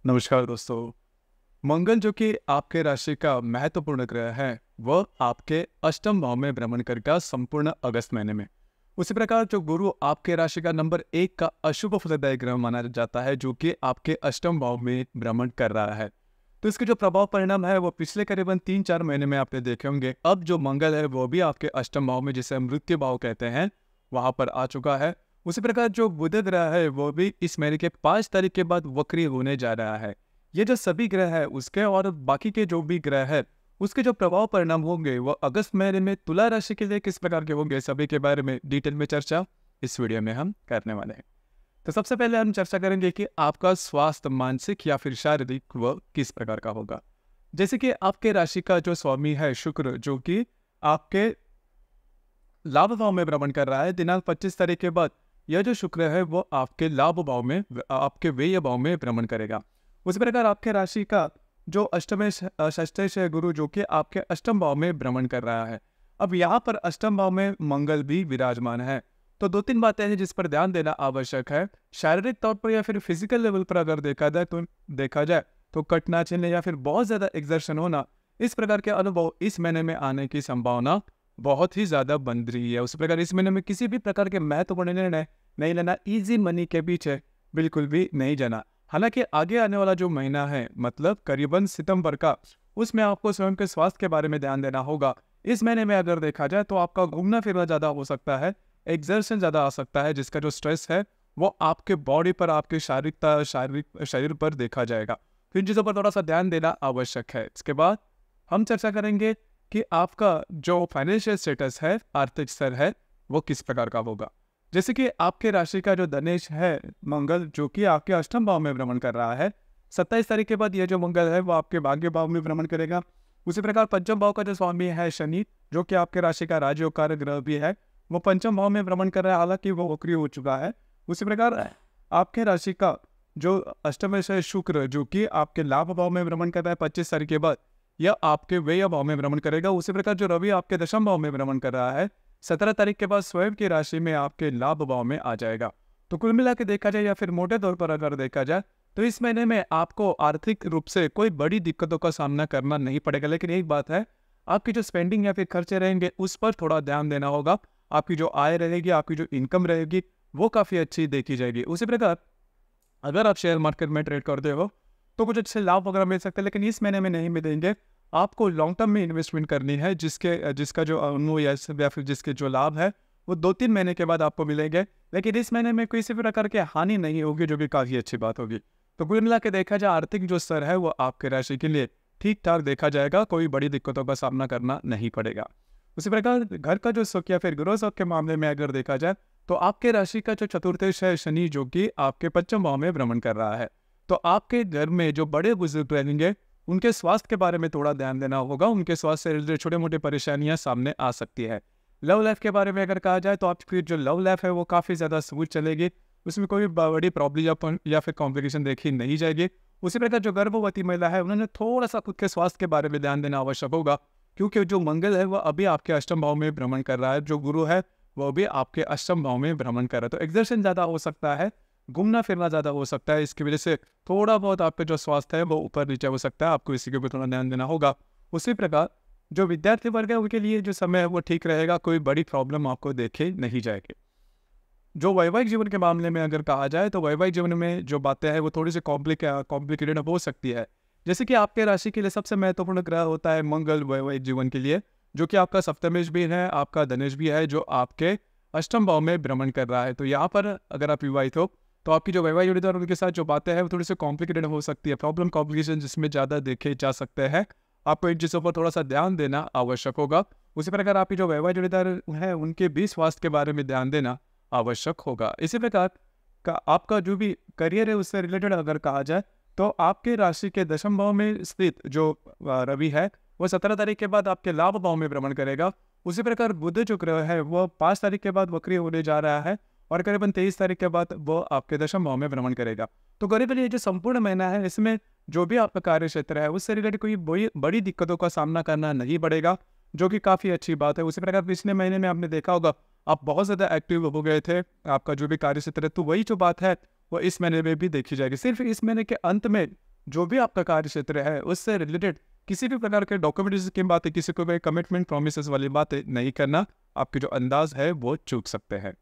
नमस्कार दोस्तों। मंगल जो कि आपके राशि का महत्वपूर्ण ग्रह है, वह आपके अष्टम भाव में भ्रमण करेगा संपूर्ण अगस्त महीने में। उसी प्रकार जो गुरु आपके राशि का नंबर 1 का अशुभ फलदायी ग्रह माना जाता है, जो कि आपके अष्टम भाव में भ्रमण कर रहा है। तो इसके जो प्रभाव परिणाम है वो पिछले करीबन 3-4 महीने में आपने देखे होंगे। अब जो मंगल है वो भी आपके अष्टम भाव में, जिसे हम मृत्यु भाव कहते हैं, वहां पर आ चुका है। उसी प्रकार जो बुध ग्रह है वो भी इस महीने के 5 तारीख के बाद वक्री होने जा रहा है। ये जो सभी ग्रह है उसके और बाकी के जो भी ग्रह है उसके जो प्रभाव परिणाम होंगे वो अगस्त महीने में तुला राशि के लिए किस प्रकार के होंगे, सभी के बारे में डिटेल में चर्चा इस वीडियो में हम करने वाले हैं। तो सबसे पहले हम चर्चा करेंगे कि आपका स्वास्थ्य मानसिक या फिर शारीरिक व किस प्रकार का होगा। जैसे कि आपके राशि का जो स्वामी है शुक्र, जो कि आपके लाभ भाव में भ्रमण कर रहा है। दिनांक 25 तारीख के बाद यह जो शुक्र है वो आपके लाभ भाव में, आपके व्यय भाव में भ्रमण करेगा। उसी प्रकार आपके राशि का जो षष्ठेश है गुरु, जो कि आपके अष्टम भाव में भ्रमण कर रहा है। अब यहाँ पर अष्टम भाव में मंगल भी विराजमान है। तो 2-3 बातें हैं जिस पर ध्यान देना आवश्यक है। शारीरिक तौर पर या फिर फिजिकल लेवल पर अगर देखा जाए तो कटना चलने या फिर बहुत ज्यादा एक्सर्शन होना, इस प्रकार के अनुभव इस महीने में आने की संभावना बहुत ही ज्यादा बन रही है। उस प्रकार इस महीने में किसी भी प्रकार के महत्वपूर्ण निर्णय नहीं लेना, इजी मनी के पीछे बिल्कुल भी नहीं जाना। हालांकि आगे आने वाला जो महीना है, मतलब करीबन सितंबर का, उसमें आपको स्वयं के स्वास्थ्य के बारे में ध्यान देना होगा। इस महीने में अगर देखा जाए तो आपका घूमना फिरना ज्यादा हो सकता है, एक्सर्शन ज्यादा आ सकता है, जिसका जो स्ट्रेस है वो आपके बॉडी पर, आपके शरीर पर देखा जाएगा। तो इन चीजों पर थोड़ा सा ध्यान देना आवश्यक है। इसके बाद हम चर्चा करेंगे कि आपका जो फाइनेंशियल स्टेटस है, आर्थिक स्तर है, वो किस प्रकार का होगा। जैसे कि आपके राशि का जो धनेश है मंगल, जो कि आपके अष्टम भाव में भ्रमण कर रहा है। 27 तारीख के बाद यह जो मंगल है वो आपके भाग्य भाव में भ्रमण करेगा। उसी प्रकार पंचम भाव का जो स्वामी है शनि, जो कि आपके राशि का राजयोग कारक ग्रह भी है, वो पंचम भाव में भ्रमण कर रहा है, हालांकि वो वक्री हो चुका है। उसी प्रकार आपके राशि का जो अष्टमेश है शुक्र, जो कि आपके लाभ भाव में भ्रमण कर रहा है 25 तारीख के बाद, यह आपके व्यय भाव में भ्रमण करेगा। उसी प्रकार जो रवि आपके दशम भाव में भ्रमण कर रहा है, 17 तारीख के बाद स्वयं की राशि में आपके लाभ भाव में आ जाएगा। तो कुल मिला के देखा जाए या फिर मोटे तौर पर अगर देखा जाए तो इस महीने में आपको आर्थिक रूप से कोई बड़ी दिक्कतों का सामना करना नहीं पड़ेगा। लेकिन एक बात है, आपकी जो स्पेंडिंग या फिर खर्चे रहेंगे उस पर थोड़ा ध्यान देना होगा। आपकी जो आय रहेगी, आपकी जो इनकम रहेगी, वो काफी अच्छी देखी जाएगी। उसी प्रकार अगर आप शेयर मार्केट में ट्रेड करते हो तो कुछ अच्छे लाभ वगैरह मिल सकते हैं, लेकिन इस महीने में नहीं मिलेंगे। आपको लॉन्ग टर्म में इन्वेस्टमेंट करनी है, जिसका जो अनुभव या फिर जिसके जो लाभ है वो 2-3 महीने के बाद आपको मिलेंगे। लेकिन इस महीने में किसी भी प्रकार की हानि नहीं होगी, जो कि काफी अच्छी बात होगी। तो कुल मिला के देखा जाए आर्थिक जो स्तर है वो आपके राशि के लिए ठीक ठाक देखा जाएगा, कोई बड़ी दिक्कतों का सामना करना नहीं पड़ेगा। उसी प्रकार घर का जो सुख या फिर गृह सुख के मामले में अगर देखा जाए तो आपके राशि का जो चतुर्थेश है शनि, जो कि आपके पंचम भाव में भ्रमण कर रहा है, तो आपके घर में जो बड़े बुजुर्ग रहेंगे उनके स्वास्थ्य के बारे में थोड़ा ध्यान देना होगा। उनके स्वास्थ्य से रिलेटेड छोटे मोटे परेशानियां सामने आ सकती है। लव लाइफ के बारे में अगर कहा जाए तो आपकी जो लव लाइफ है वो काफी ज्यादा स्मूथ चलेगी, उसमें कोई बड़ी प्रॉब्लम या फिर कॉम्प्लिकेशन देखी नहीं जाएगी। उसी प्रकार जो गर्भवती महिला है उन्होंने थोड़ा सा खुद के स्वास्थ्य के बारे में ध्यान देना आवश्यक होगा, क्योंकि जो मंगल है वो अभी आपके अष्टम भाव में भ्रमण कर रहा है, जो गुरु है वो भी आपके अष्टम भाव में भ्रमण कर रहा है। तो एक्सर्शन ज्यादा हो सकता है, घूमना फिरना ज्यादा हो सकता है, इसकी वजह से थोड़ा बहुत आपका जो स्वास्थ्य है वो ऊपर नीचे हो सकता है। आपको इसी के ऊपर थोड़ा ध्यान देना होगा। उसी प्रकार जो विद्यार्थी वर्ग है उनके लिए जो समय है वो ठीक रहेगा, कोई बड़ी प्रॉब्लम आपको देखे नहीं जाएगी। जो वैवाहिक जीवन के मामले में अगर कहा जाए तो वैवाहिक जीवन में जो बातें हैं वो थोड़ी सी कॉम्प्लिकेटेड हो सकती है। जैसे कि आपके राशि के लिए सबसे महत्वपूर्ण ग्रह होता है मंगल वैवाहिक जीवन के लिए, जो कि आपका सप्तमेश भी है, आपका धनेश भी है, जो आपके अष्टम भाव में भ्रमण कर रहा है। तो यहाँ पर अगर आप विवाहित हो तो आपकी जो वैवाहिक जोड़ी और उनके साथ जो बातें हैं वो थोड़ी सी कॉम्प्लिकेटेड हो सकती है, प्रॉब्लम कॉम्प्लिकेशन जिसमें ज़्यादा देखे जा सकते हैं। आपको इन चीज़ों पर थोड़ा सा ध्यान देना आवश्यक होगा। उसी प्रकार आपकी जो वैवाहिक जोड़ीदार है उनके भी स्वास्थ्य के बारे में ध्यान देना आवश्यक होगा। इसी प्रकार का आपका जो भी करियर है उससे रिलेटेड अगर कहा जाए तो आपके राशि के दशम भाव में स्थित जो रवि है वो 17 तारीख के बाद आपके लाभ भाव में भ्रमण करेगा। उसी प्रकार बुध जो ग्रह है वो 5 तारीख के बाद वक्री होने जा रहा है और करीबन 23 तारीख के बाद वो आपके दशम भाव में भ्रमण करेगा। तो करीबन ये जो संपूर्ण महीना है इसमें जो भी आपका कार्य क्षेत्र है उससे रिलेटेड कोई बड़ी दिक्कतों का सामना करना नहीं पड़ेगा, जो कि काफी अच्छी बात है। उसी प्रकार पिछले महीने में आपने देखा होगा आप बहुत ज्यादा एक्टिव हो गए थे, आपका जो भी कार्य क्षेत्र है, तो वही जो बात है वो इस महीने में भी देखी जाएगी। सिर्फ इस महीने के अंत में जो भी आपका कार्य क्षेत्र है उससे रिलेटेड किसी भी प्रकार के डॉक्यूमेंटेशन की बातें, किसी को भी कमिटमेंट प्रोमिस वाली बातें नहीं करना, आपके जो अंदाज है वो चूक सकते हैं।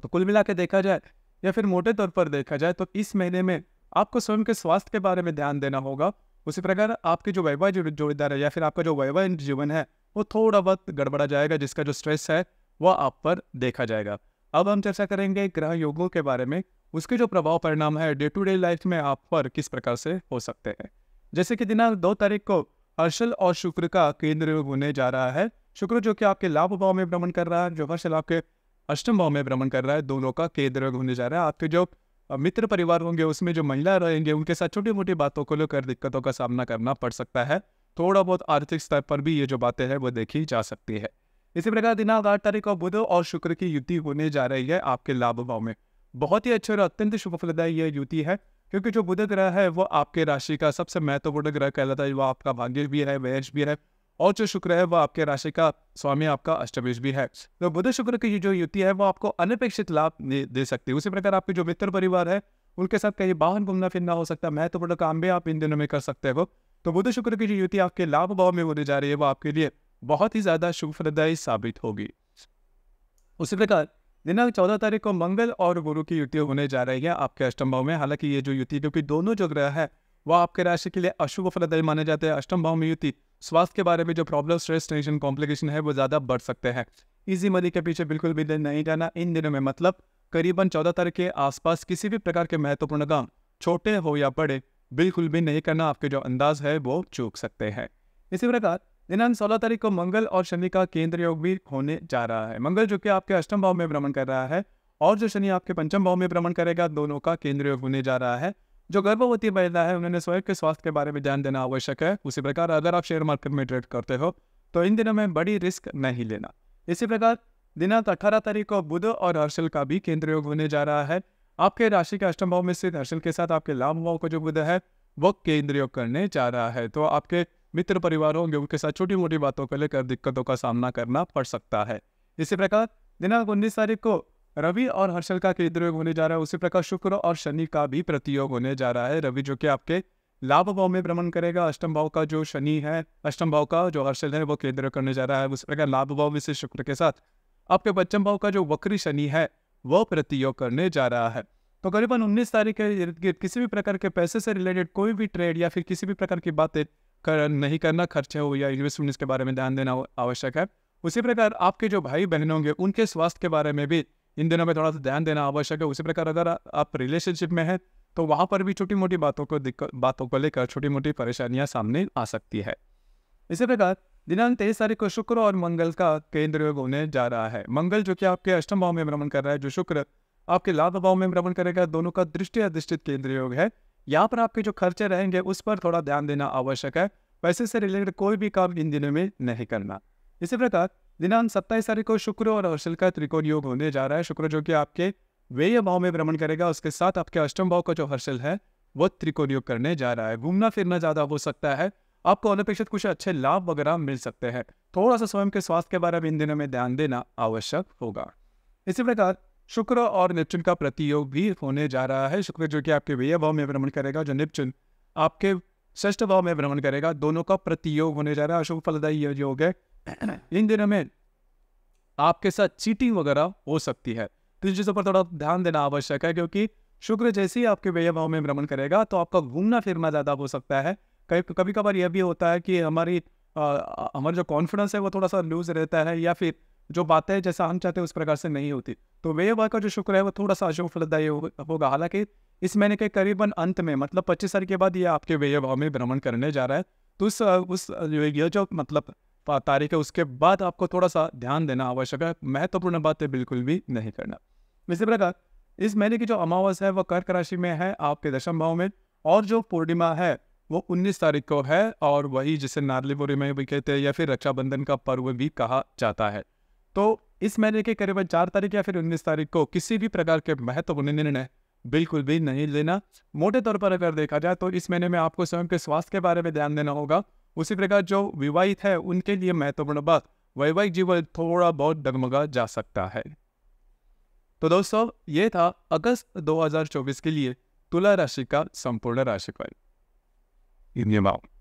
तो कुल मिला के देखा जाए या फिर मोटे तौर पर देखा जाए तो इस महीने में आपको स्वयं के स्वास्थ्य के बारे में ध्यान देना होगा। उसी प्रकार आपके जो वैवाहिक जोड़ीदार है या फिर आपका जो वैवाहिक जीवन है वो थोड़ा बहुत गड़बड़ा जाएगा, जिसका जो स्ट्रेस है वह आप पर देखा जाएगा। अब हम चर्चा करेंगे ग्रह योगों के बारे में, उसके जो प्रभाव परिणाम है डे टू डे लाइफ में आप पर किस प्रकार से हो सकते हैं। जैसे कि दिनांक 2 तारीख को हर्षल और शुक्र का केंद्र योग होने जा रहा है। शुक्र जो कि आपके लाभ भाव में भ्रमण कर रहा है, जो हर्षल आपके अष्टम भाव में भ्रमण कर रहा है, दोनों का केंद्र योग होने जा रहा है। आपके जो मित्र परिवार होंगे उसमें जो महिला रहेंगे उनके साथ छोटी मोटी बातों को लेकर दिक्कतों का सामना करना पड़ सकता है। थोड़ा बहुत आर्थिक स्तर पर भी ये जो बातें हैं वो देखी जा सकती है। इसी प्रकार दिनांक 8 तारीख को बुध और शुक्र की युति होने जा रही है आपके लाभ भाव में। बहुत ही अच्छी और अत्यंत शुभ फलदायी यह युति है, क्योंकि जो बुध ग्रह है वो आपके राशि का सबसे महत्वपूर्ण ग्रह कहलाता है। वो आपका भाग्य भी है, व्यय भी है, और जो शुक्र है वो आपके राशि का स्वामी आपका अष्टमेश भी है। तो बुध शुक्र की जो युति है वो आपको अनपेक्षित लाभ दे सकती है। उसी प्रकार आपके जो मित्र परिवार है उनके साथ कहीं बाहर घूमना फिरना हो सकता है, महत्वपूर्ण काम भी आप इन दिनों में कर सकते हो। तो बुध शुक्र की जो युति आपके लाभ भाव में होने जा रही है वो आपके लिए बहुत ही ज्यादा शुभ फलदायी साबित होगी। उसी प्रकार दिनांक 14 तारीख को मंगल और गुरु की युति होने जा रही है आपके अष्टम भाव में। हालांकि ये जो युति, क्योंकि दोनों जो ग्रह है वह आपके राशि के लिए अशुभ फलदायी माने जाते हैं। अष्टम भाव में युति स्वास्थ्य के बारे में जो प्रॉब्लम, स्ट्रेस, टेंशन, कॉम्प्लिकेशन है वो ज्यादा बढ़ सकते हैं। इजी मनी के पीछे बिल्कुल भी नहीं जाना इन दिनों में। मतलब करीबन 14 तारीख के आसपास किसी भी प्रकार के महत्वपूर्ण काम, छोटे हो या बड़े, बिल्कुल भी नहीं करना। आपके जो अंदाज है वो चूक सकते हैं। इसी प्रकार दिनांक 16 तारीख को मंगल और शनि का केंद्र योग भी होने जा रहा है। मंगल जो कि आपके अष्टम भाव में भ्रमण कर रहा है और जो शनि आपके पंचम भाव में भ्रमण करेगा, दोनों का केंद्र योग होने जा रहा है। जो गर्भवती महिला है उन्होंने स्वयं के स्वास्थ्य के बारे में ध्यान देना आवश्यक है। उसी प्रकार अगर आप शेयर मार्केट में ट्रेड करते हो तो इन दिनों में बड़ी रिस्क नहीं लेना। इसी प्रकार दिनांक 18 तारीख को बुध और हर्षल का भी केंद्र योग होने जा रहा है। आपके राशि के अष्टम भाव में स्थित हर्षल के साथ आपके लाभ भाव का जो बुध है वो केंद्र योग करने जा रहा है। तो आपके मित्र परिवार होंगे उनके साथ छोटी मोटी बातों को लेकर दिक्कतों का सामना करना पड़ सकता है। इसी प्रकार दिनांक 19 तारीख को रवि और हर्षल का केंद्र योग होने जा रहा है। उसी प्रकार शुक्र और शनि का भी प्रतियोग होने जा रहा है। रवि जो कि आपके लाभ भाव में भ्रमण करेगा, अष्टम भाव का जो शनि है, अष्टम भाव का जो हर्षल है वो केंद्र करने जा रहा है। उसी प्रकार लाभ भाव में से शुक्र के साथ आपके पंचम भाव का जो वक्री शनि है वो प्रतियोग करने जा रहा है। तो करीबन 19 तारीख के इर्द गिर्द किसी भी प्रकार के पैसे से रिलेटेड कोई भी ट्रेड या फिर किसी भी प्रकार की बातें नहीं करना, खर्चे हो या इन्वेस्टमेंट्स के बारे में ध्यान देना आवश्यक है। उसी प्रकार आपके जो भाई बहन होंगे उनके स्वास्थ्य के बारे में भी इन दिनों में थोड़ा सा ध्यान देना आवश्यक है। उसी प्रकार अगर आप रिलेशनशिप में हैं तो वहां पर भी छोटी मोटी बातों को लेकर छोटी मोटी परेशानियां सामने आ सकती है। इसी प्रकार दिनांक 23 तारीख को शुक्र और मंगल का केंद्र योग होने जा रहा है। मंगल जो कि आपके अष्टम भाव में भ्रमण कर रहा है, जो शुक्र आपके लाभ भाव में भ्रमण करेगा, दोनों का दृष्टि अधिष्ठित केंद्र योग है। यहाँ पर आपके जो खर्चे रहेंगे उस पर थोड़ा ध्यान देना आवश्यक है। पैसे से रिलेटेड कोई भी काम इन दिनों में नहीं करना। इसी प्रकार दिनांक 27 तारीख को शुक्र और हर्षल का त्रिकोण योग होने जा रहा है। शुक्र जो कि आपके व्यय भाव में भ्रमण करेगा, उसके साथ आपके अष्टम भाव का जो हर्षल है वो त्रिकोण योग करने जा रहा है। घूमना फिरना ज्यादा हो सकता है, आपको अनपेक्षित कुछ अच्छे लाभ वगैरह मिल सकते हैं। थोड़ा सा स्वयं के स्वास्थ्य के बारे में इन दिनों में ध्यान देना आवश्यक होगा। इसी प्रकार शुक्र और नेपच्यून का प्रतियोग भी होने जा रहा है। शुक्र जो कि आपके व्यय भाव में भ्रमण करेगा, जो नेपच्यून आपके षष्ठ भाव में भ्रमण करेगा, दोनों का प्रतियोग होने जा रहा है। अशुभ फलदायी यह योग है। इन दिनों में आपके साथ चीटिंग वगैरह हो सकती है, तो इन चीजों पर थोड़ा ध्यान देना आवश्यक है, क्योंकि शुक्र जैसे ही आपके व्यय भाव में भ्रमण करेगा तो आपका घूमना फिरना ज्यादा हो सकता है। कभी कभार यह भी होता है कि हमारा जो कॉन्फिडेंस है वो थोड़ा सा लूज रहता है, या फिर जो बातें जैसा हम चाहते हैं उस प्रकार से नहीं होती। तो व्यय भाव का जो शुक्र है वो थोड़ा सा अशुभ फलदायी होगा। हालांकि इस महीने के करीबन अंत में, मतलब 25 तारीख के बाद ये आपके व्यय भाव में भ्रमण करने जा रहा है। तो ये जो मतलब तारीख है उसके बाद आपको थोड़ा सा ध्यान देना आवश्यक है। महत्वपूर्ण बातें बिल्कुल भी नहीं करना। इसी प्रकार इस महीने की जो अमावस्या है वो कर्क राशि में है आपके दशम भाव में, और जो पूर्णिमा है वो 19 तारीख को है, और वही जिसे नारली पूर्णिमा भी कहते हैं या फिर रक्षाबंधन का पर्व भी कहा जाता है। तो इस महीने के करीबन 4 तारीख या फिर 19 तारीख को किसी भी प्रकार के महत्वपूर्ण निर्णय बिल्कुल भी नहीं लेना। मोटे तौर पर अगर देखा जाए तो इस महीने में आपको स्वयं के स्वास्थ्य के बारे में ध्यान देना होगा। उसी प्रकार जो विवाहित है उनके लिए महत्वपूर्ण बात, वैवाहिक जीवन थोड़ा बहुत डगमगा जा सकता है। तो दोस्तों ये था अगस्त 2024 के लिए तुला राशि का संपूर्ण राशिफल। in your mouth.